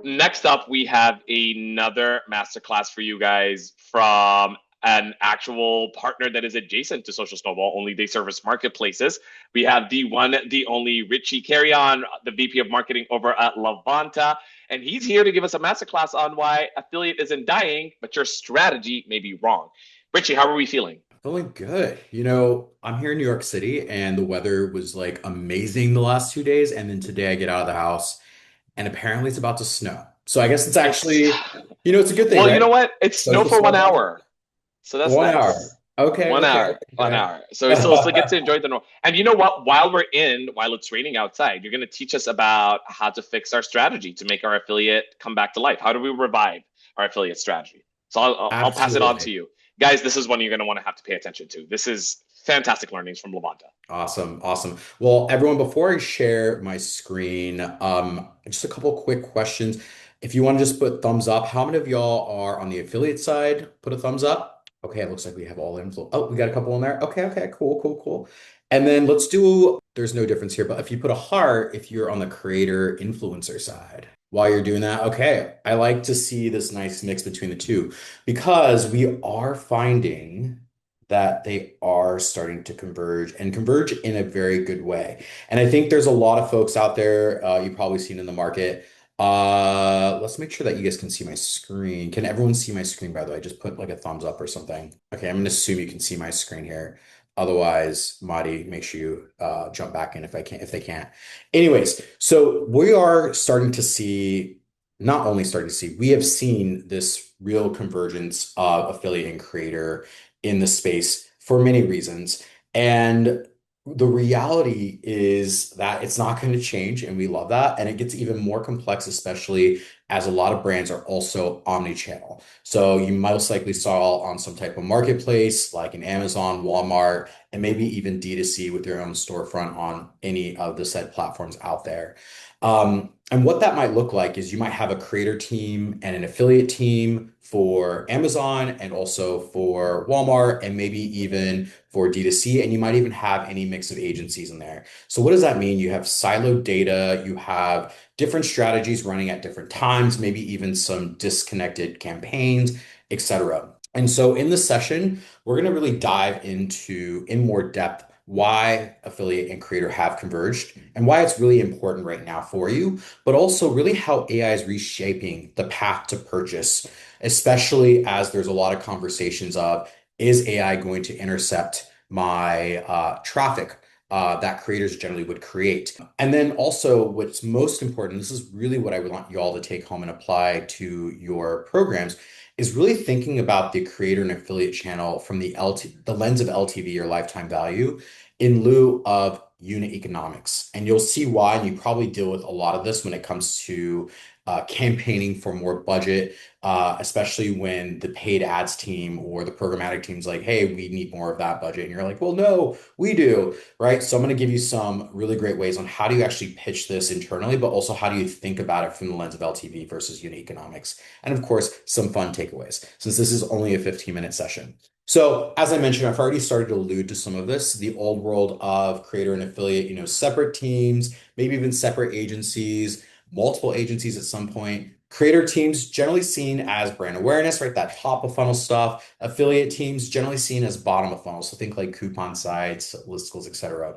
next up, we have another masterclass for you guys from an actual partner that is adjacent to Social Snowball, only they service marketplaces. We have the one, the only Richie Carrion, the VP of Marketing over at Levanta, and he's here to give us a masterclass on why affiliate isn't dying, but your strategy may be wrong. Richie, how are we feeling? Feeling good. I'm here in New York City and the weather was like amazing the last 2 days. And then today I get out of the house and apparently it's about to snow. So I guess it's It's actually, it's a good thing, well, you right? know what? It's snow Social for one snowball. hour, so that's 1 hour. nice. Okay, One okay, hour, one okay, hour. So we still get okay. to enjoy the north. And you know what? While it's raining outside, you're going to teach us about how to fix our strategy to make our affiliate come back to life. How do we revive our affiliate strategy? So I'll pass it on to Absolutely. you, guys. This is one you're going to want to have to pay attention to. This is fantastic learnings from Levanta. Awesome, awesome. Well, everyone, before I share my screen, just a couple quick questions. If you want to just put thumbs up, how many of y'all are on the affiliate side? Put a thumbs up. Okay, it looks like we have all info. Oh, we got a couple in there. Okay, okay, cool, cool, cool. And then let's do, there's no difference here, but if you put a heart, if you're on the creator influencer side. While you're doing that, okay, I like to see this nice mix between the two because we are finding that they are starting to converge and converge in a very good way. And I think there's a lot of folks out there, you've probably seen in the market. Let's make sure that you guys can see my screen. Can everyone see my screen, by the way? Just put like a thumbs up or something. Okay, I'm gonna assume you can see my screen here. Otherwise, Madi, make sure you jump back in if they can't. Anyways, so we are starting to see, not only starting to see, we have seen this real convergence of affiliate and creator in the space for many reasons. And the reality is that it's not going to change, and we love that. And it gets even more complex, especially as a lot of brands are also omni-channel. So you most likely saw on some type of marketplace like an Amazon, Walmart, and maybe even D2C with their own storefront on any of the said platforms out there. And what that might look like is you might have a creator team and an affiliate team for Amazon and also for Walmart and maybe even for D2C. And you might even have any mix of agencies in there. So what does that mean? You have siloed data, you have different strategies running at different times, maybe even some disconnected campaigns, etc. And so in this session, we're going to really dive into in more depth why affiliate and creator have converged and why it's really important right now for you, but also really how AI is reshaping the path to purchase, especially as there's a lot of conversations of, is AI going to intercept my traffic that creators generally would create? And then also, what's most important, this is really what I would want you all to take home and apply to your programs, is really thinking about the creator and affiliate channel from the lens of LTV or lifetime value in lieu of unit economics. And you'll see why, and you probably deal with a lot of this when it comes to campaigning for more budget, especially when the paid ads team or the programmatic team's like, hey, we need more of that budget. And you're like, well, no, we do, right? So I'm going to give you some really great ways on how do you actually pitch this internally, but also how do you think about it from the lens of LTV versus unit economics. And of course, some fun takeaways, since this is only a 15-minute session. So, as I mentioned, I've already started to allude to some of this, the old world of creator and affiliate, separate teams, maybe even separate agencies, multiple agencies at some point. Creator teams generally seen as brand awareness, right? That top of funnel stuff. Affiliate teams generally seen as bottom of funnel. So think like coupon sites, listicles, etc.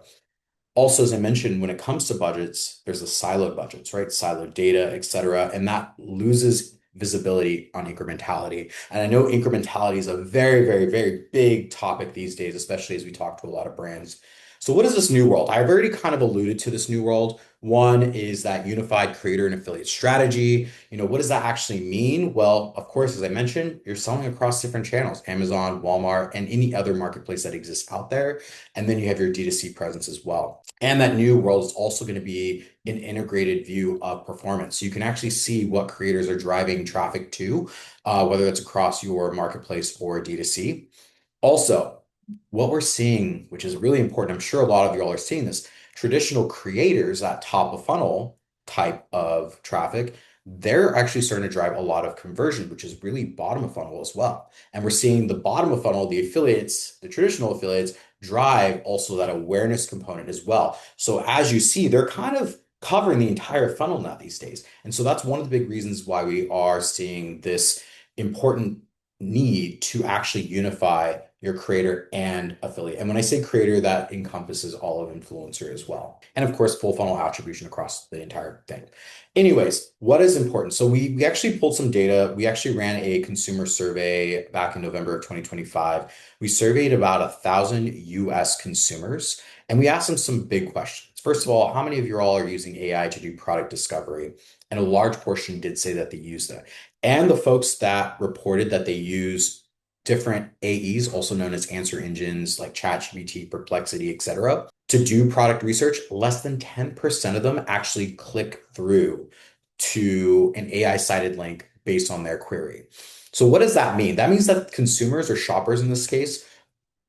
Also, as I mentioned, when it comes to budgets, there's the siloed budgets, right? Siloed data, et cetera. And that loses visibility on incrementality. And I know incrementality is a very, very, very big topic these days, especially as we talk to a lot of brands. So what is this new world? I've already kind of alluded to this new world. One is that unified creator and affiliate strategy. What does that actually mean? Well, of course, as I mentioned, you're selling across different channels, Amazon, Walmart, and any other marketplace that exists out there. And then you have your D2C presence as well. And that new world is also going to be an integrated view of performance. So you can actually see what creators are driving traffic to, whether that's across your marketplace or D2C. Also, what we're seeing, which is really important, I'm sure a lot of y'all are seeing this, traditional creators, that top of funnel type of traffic, they're actually starting to drive a lot of conversion, which is really bottom of funnel as well. And we're seeing the bottom of funnel, the affiliates, the traditional affiliates, drive also that awareness component as well. So as you see, they're kind of covering the entire funnel now these days. And so that's one of the big reasons why we are seeing this important need to actually unify your creator and affiliate. And when I say creator, that encompasses all of influencer as well. And of course, full funnel attribution across the entire thing. Anyways, what is important? So we actually pulled some data. We actually ran a consumer survey back in November of 2025. We surveyed about 1,000 US consumers, and we asked them some big questions. First of all, how many of you all are using AI to do product discovery? And a large portion did say that they use that. And the folks that reported that they use different AEs, also known as answer engines like ChatGPT, Perplexity, etc., to do product research, less than 10% of them actually click through to an AI-cited link based on their query. So what does that mean? That means that consumers or shoppers in this case,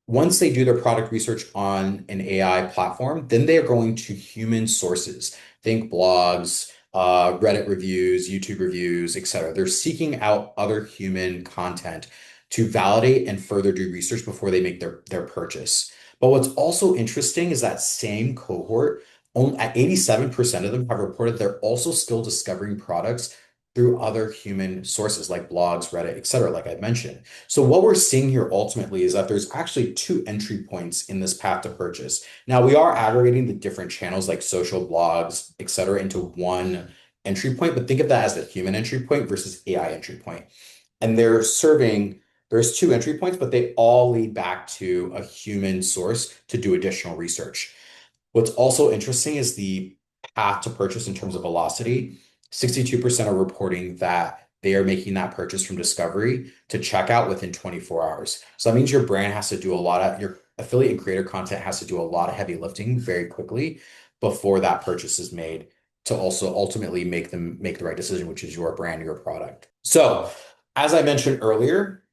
once they do their product research on an AI platform, then they are going to human sources. Think blogs, Reddit reviews, YouTube reviews, etc. They're seeking out other human content to validate and further do research before they make their purchase. But what's also interesting is that same cohort, at 87% of them have reported they're also still discovering products through other human sources like blogs, Reddit, etc., like I mentioned. So what we're seeing here ultimately is that there's actually two entry points in this path to purchase. Now we are aggregating the different channels like social blogs, et cetera, into one entry point, but think of that as the human entry point versus AI entry point. And there's two entry points, but they all lead back to a human source to do additional research. What's also interesting is the path to purchase in terms of velocity. 62% are reporting that they are making that purchase from discovery to checkout within 24 hours. So that means your brand has to do a lot of, your affiliate and creator content has to do a lot of heavy lifting very quickly before that purchase is made to also ultimately make them make the right decision, which is your brand, your product. So, as I mentioned earlier,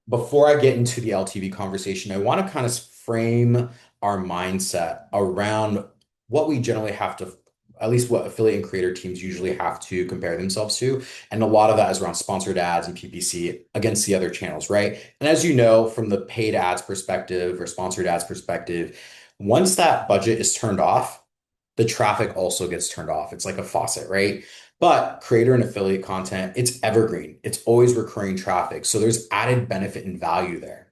before I get into the LTV conversation, I want to kind of frame our mindset around what we generally have to, at least what affiliate and creator teams usually have to compare themselves to. And a lot of that is around sponsored ads and PPC against the other channels, right? And as you know, from the paid ads perspective or sponsored ads perspective, once that budget is turned off, the traffic also gets turned off. It's like a faucet, right? But creator and affiliate content, it's evergreen. It's always recurring traffic. So there's added benefit and value there.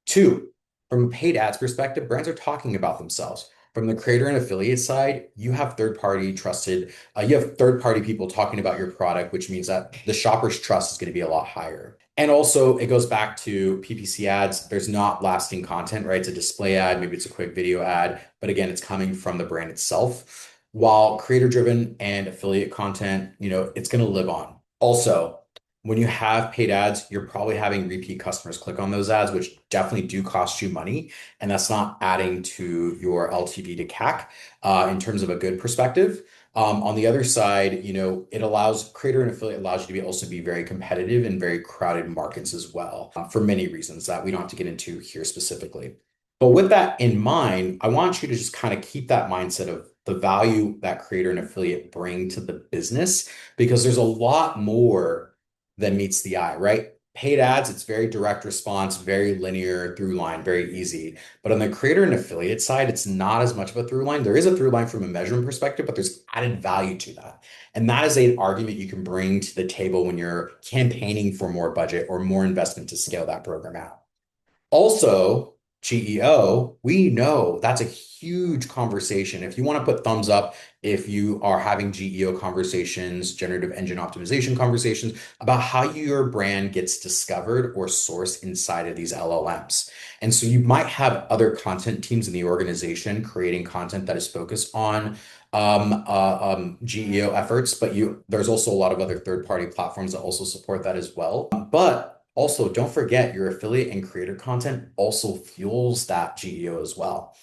Two, from a paid ads perspective, brands are talking about themselves. From the creator and affiliate side, you have third-party trusted, you have third-party people talking about your product, which means that the shopper's trust is going to be a lot higher. And also, it goes back to PPC ads. There's not lasting content, right? It's a display ad, maybe it's a quick video ad, but again, it's coming from the brand itself. While creator-driven and affiliate content, it's going to live on. Also, when you have paid ads, you're probably having repeat customers click on those ads, which definitely do cost you money. And that's not adding to your LTV to CAC in terms of a good perspective. On the other side, it allows creator and affiliate allows you to be also be very competitive in very crowded markets as well, for many reasons that we don't have to get into here specifically. But with that in mind, I want you to just kind of keep that mindset of the value that creator and affiliate bring to the business, because there's a lot more than meets the eye, right? Paid ads, it's very direct response, very linear through line, very easy. But on the creator and affiliate side, it's not as much of a through line. There is a through line from a measurement perspective, but there's added value to that. And that is an argument you can bring to the table when you're campaigning for more budget or more investment to scale that program out. Also, GEO, we know that's a huge conversation. If you want to put thumbs up, if you are having GEO conversations, generative engine optimization conversations about how your brand gets discovered or sourced inside of these LLMs. And so you might have other content teams in the organization creating content that is focused on GEO efforts, but there's also a lot of other third-party platforms that also support that as well. But also, don't forget your affiliate and creator content also fuels that GEO as well.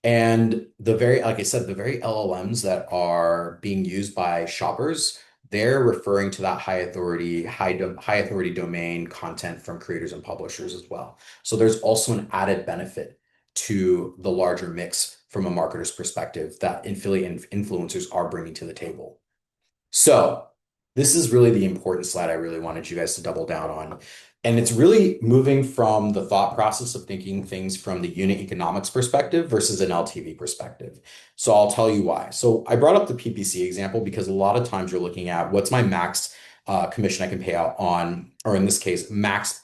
And like I said, the very LLMs that are being used by shoppers, they're referring to that high authority domain content from creators and publishers as well. So there's also an added benefit to the larger mix from a marketer's perspective that affiliate and influencers are bringing to the table. So this is really the important slide I really wanted you guys to double down on. And it's really moving from the thought process of thinking things from the unit economics perspective versus an LTV perspective. So I'll tell you why. So I brought up the PPC example because a lot of times you're looking at what's my max commission I can pay out on, or in this case, max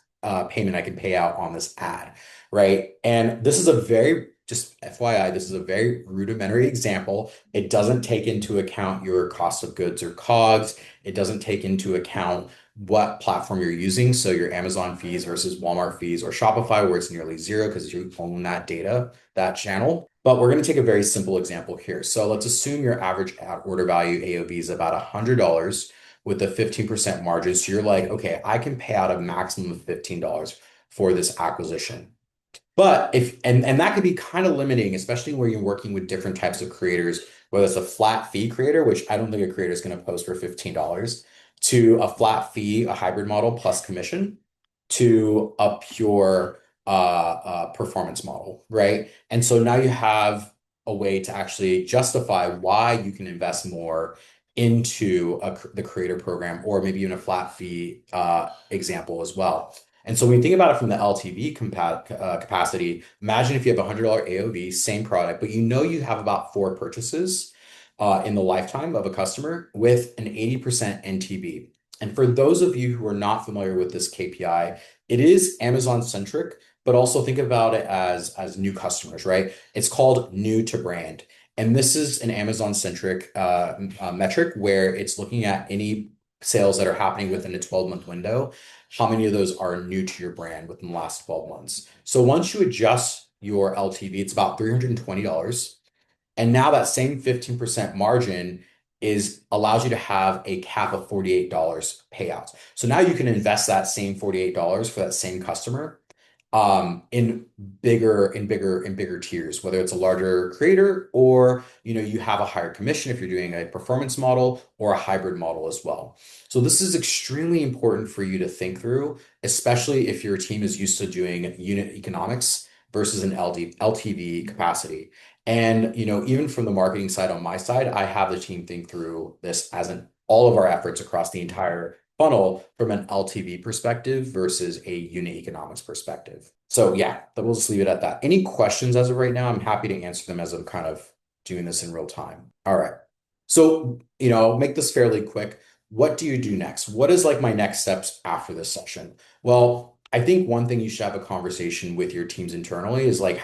payment I can pay out on this ad, right? And this is a very, just FYI, this is a very rudimentary example. It doesn't take into account your cost of goods or COGS. It doesn't take into account what platform you're using. So your Amazon fees versus Walmart fees or Shopify, where it's nearly zero because you own that data, that channel. But we're going to take a very simple example here. So let's assume your average ad order value AOV is about $100 with a 15% margin. So you're like, okay, I can pay out a maximum of $15 for this acquisition. But if and that could be kind of limiting, especially where you're working with different types of creators, whether it's a flat fee creator, which I don't think a creator is going to post for $15, to a flat fee, a hybrid model plus commission, to a pure performance model, right? And so now you have a way to actually justify why you can invest more into the creator program or maybe even a flat fee example as well. And so when you think about it from the LTV capacity, imagine if you have a $100 AOV, same product, but you know you have about four purchases in the lifetime of a customer with an 80% NTV. And for those of you who are not familiar with this KPI, it is Amazon centric, but also think about it as new customers, right? It's called new to brand. And this is an Amazon centric metric where it's looking at any sales that are happening within a 12-month window, how many of those are new to your brand within the last 12 months. So once you adjust your LTV, it's about $320. And now that same 15% margin is allows you to have a cap of $48 payouts. So now you can invest that same $48 for that same customer in bigger tiers, whether it's a larger creator or you have a higher commission if you're doing a performance model or a hybrid model as well. So this is extremely important for you to think through, especially if your team is used to doing unit economics versus an LTV capacity. And even from the marketing side on my side, I have the team think through this as an all of our efforts across the entire funnel from an LTV perspective versus a unit economics perspective. So yeah, we'll just leave it at that. Any questions as of right now? I'm happy to answer them as I'm kind of doing this in real time. All right. So, I'll make this fairly quick. What do you do next? What is like my next steps after this session? Well, I think one thing you should have a conversation with your teams internally is like,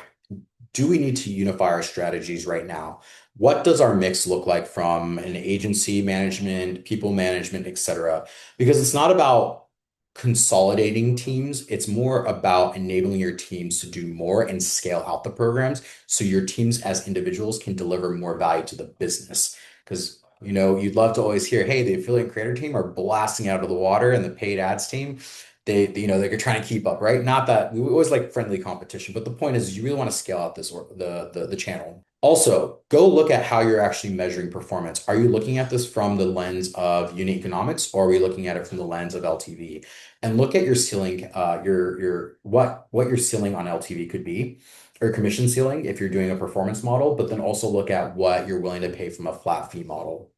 do we need to unify our strategies right now? What does our mix look like from an agency management, people management, et cetera? Because it's not about consolidating teams, it's more about enabling your teams to do more and scale out the programs so your teams as individuals can deliver more value to the business. Because you'd love to always hear, hey, the affiliate creator team are blasting out of the water and the paid ads team they're trying to keep up, right? Not that we always like friendly competition, but the point is you really want to scale out this or the channel. Also, go look at how you're actually measuring performance. Are you looking at this from the lens of unit economics, or are we looking at it from the lens of LTV? And look at your ceiling, your what your ceiling on LTV could be, or commission ceiling if you're doing a performance model, but then also look at what you're willing to pay from a flat fee model.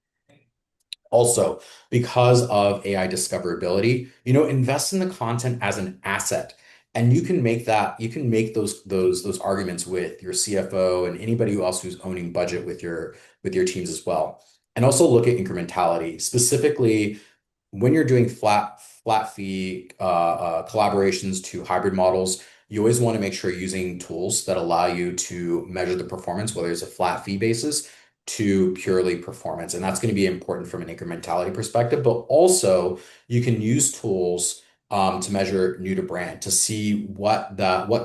Also, because of AI discoverability, invest in the content as an asset. And you can make those arguments with your CFO and anybody else who's owning budget with your teams as well. And also look at incrementality, specifically when you're doing flat fee collaborations to hybrid models. You always want to make sure you're using tools that allow you to measure the performance, whether it's a flat fee basis to purely performance. And that's going to be important from an incrementality perspective, but also you can use tools to measure new to brand to see what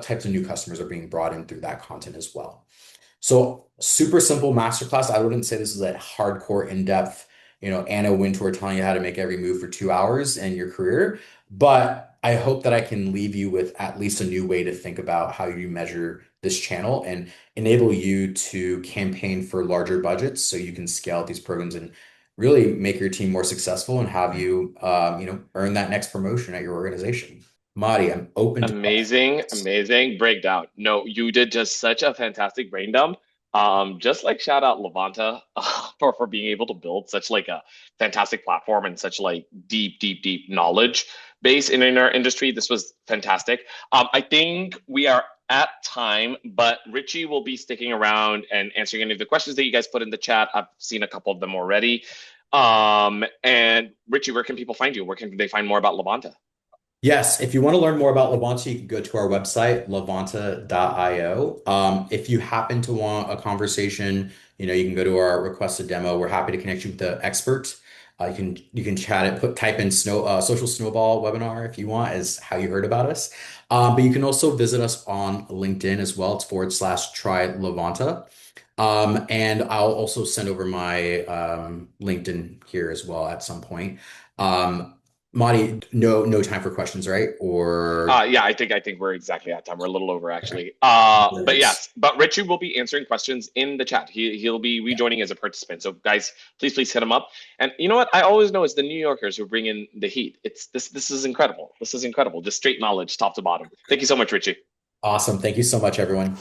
types of new customers are being brought in through that content as well. So super simple masterclass. I wouldn't say this is a hardcore in-depth, Anna Wintour telling you how to make every move for 2 hours in your career. But I hope that I can leave you with at least a new way to think about how you measure this channel and enable you to campaign for larger budgets so you can scale out these programs and really make your team more successful and have you, earn that next promotion at your organization. Madi, I'm open to Amazing, questions. amazing breakdown. No, you did just such a fantastic brain dump. Just like shout out Levanta for being able to build such like a fantastic platform and such like deep knowledge. base in our industry. This was fantastic. I think we are at time, but Richie will be sticking around and answering any of the questions that you guys put in the chat. I've seen a couple of them already. And Richie, where can people find you? Where can they find more about Levanta? Yes, if you want to learn more about Levanta, you can go to our website, levanta.io. If you happen to want a conversation, you can go to our requested demo. We're happy to connect you with the expert. You can chat it, type in Social Snowball webinar if you want, is how you heard about us. But you can also visit us on LinkedIn as well. It's /try Levanta. And I'll also send over my LinkedIn here as well at some point. Madi, no time for questions, right? Or Yeah, I think we're exactly at time. We're a little over okay, actually. But perfect. yes, but Richard will be answering questions in the chat. He'll be rejoining as a participant. So guys, please hit him up. And you know what? I always know it's the New Yorkers who bring in the heat. It's this. This is incredible. This is incredible. Just straight knowledge, top to bottom. Thank you so much, Richie. Awesome. Thank you so much, everyone.